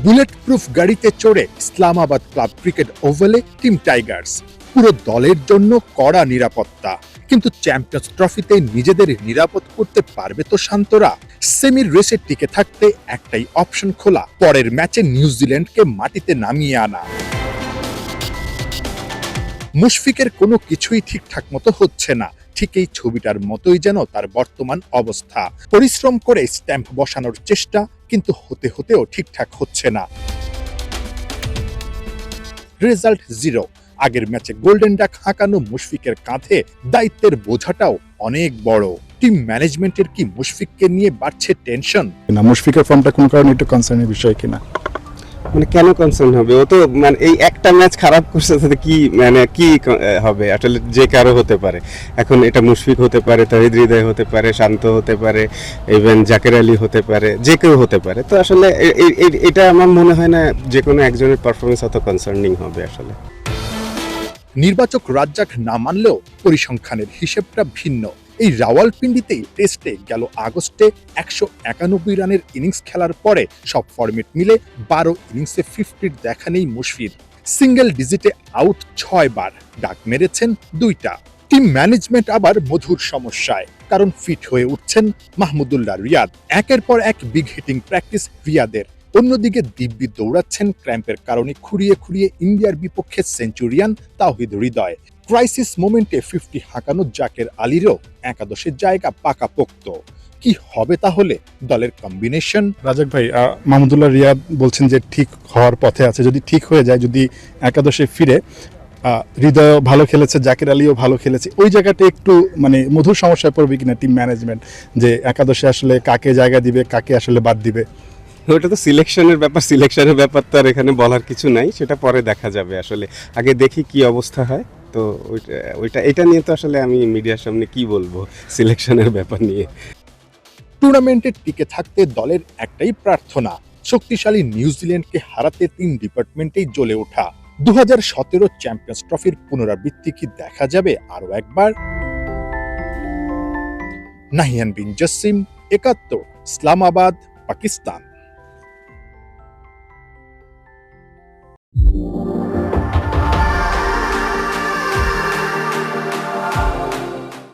Bullet proof গাড়িতে চড়ে Islamabad club cricket ওভালে টিম টাইগার্স। পুরো দলের জন্য কড়া নিরাপত্তা, কিন্তু চ্যাম্পিয়ন্স ট্রফিতে নিজেদের নিরাপদ করতে পারবে তো শান্তরা? সেমির রেসে টিকে থাকতে একটাই অপশন খোলা, পরের ম্যাচে নিউজিল্যান্ডকে মাটিতে নামিয়ে আনা। মুশফিকের কোনো কিছুই ঠিকঠাক মতো হচ্ছে না, ঠিক এই ছবিটার মতোই যেন তার বর্তমান অবস্থা। পরিশ্রম করে স্ট্যাম্প বসানোর চেষ্টা, কিন্তু হতে হতেও ঠিকঠাক হচ্ছে না। Result zero. আগের ম্যাচে গোল্ডেন ডাক হাঁকানো মুশফিকের কাঁধে দায়িত্বের বোঝাটাও অনেক বড়। টিম ম্যানেজমেন্টের কি মুশফিককে নিয়ে বাড়ছে টেনশন? না, মুশফিকের ফর্মটা কোনো কারণে একটু কনসার্নের বিষয় কিনা? মানে কেন কনসার্ন হবে? ও তো মানে এই একটা ম্যাচ খারাপ করছে, তাতে কি মানে কি হবে? আসলে যে কারো হতে পারে। এখন এটা মুশফিক হতে পারে, তাহিদ হৃদয় হতে পারে, শান্ত হতে পারে, ইভেন জাকের আলী হতে পারে, যে কেউ হতে পারে। তো আসলে এটা আমার মনে হয় না যে কোনো একজনের পারফরমেন্স অত কনসার্নিং হবে আসলে। নির্বাচক রাজ্জাক না মানলেও পরিসংখ্যানের হিসেবটা ভিন্ন। এই রাওয়ালপিন্ডিতেই টেস্টে গেল আগস্টে 191 রানের ইনিংস খেলার পরে সব ফরম্যাট মিলে 12 ইনিংসে 50-র দেখা নেই মুশফির। সিঙ্গেল ডিজিটে আউট 6 বার, ডাক মেরেছেন 2টা। টিম ম্যানেজমেন্ট আবার মধুর সমস্যায়, কারণ ফিট হয়ে উঠছেন মাহমুদুল্লাহ রিয়াদ। একের পর এক বিগ হিটিং প্র্যাকটিস রিয়াদের। অন্যদিকে দিব্যি দৌড়াচ্ছেন ক্র্যাম্পের কারণে খুঁড়িয়ে খুঁড়িয়ে ইন্ডিয়ার বিপক্ষে সেঞ্চুরিয়ান তাওহিদ হৃদয়। ক্রাইসিস মোমেন্টে 50 হাঁকানো জাকের আলীরও একাদশের জায়গা পাকাপোক্ত। কি হবে তাহলে দলের কম্বিনেশন? রাজাক ভাই, মাহমুদুল্লাহ রিয়াদ বলছেন যে ঠিক হওয়ার পথে আছে। যদি ঠিক হয়ে যায়, যদি একাদশে ফিরে, হৃদয় ভালো খেলেছে, জাকের আলীও ভালো খেলেছে, ওই জায়গাটা একটু মানে মধুর সমস্যায় পড়বে কিনা টিম ম্যানেজমেন্ট, যে একাদশে আসলে কাকে জায়গা দিবে, কাকে আসলে বাদ দিবে? ওটা তো সিলেকশনের ব্যাপার তো আর এখানে বলার কিছু নাই, সেটা পরে দেখা যাবে। আসলে আগে দেখি কি অবস্থা হয়। তো এটা নিয়ে তো আসলে আমি মিডিয়ার সামনে কি বলবো সিলেকশনের ব্যাপার নিয়ে। টুর্নামেন্টে টিকে থাকতে দলের একটাই প্রার্থনা, শক্তিশালী নিউজিল্যান্ডকে হারাতে 3 ডিপার্টমেন্টেই জ্বলে ওঠা। 2017 চ্যাম্পিয়ন্স ট্রফির পুনরাবৃত্তি কি দেখা যাবে আরো একবার? নাহিয়ান বিন জাসিম, 71, ইসলামাবাদ, পাকিস্তান।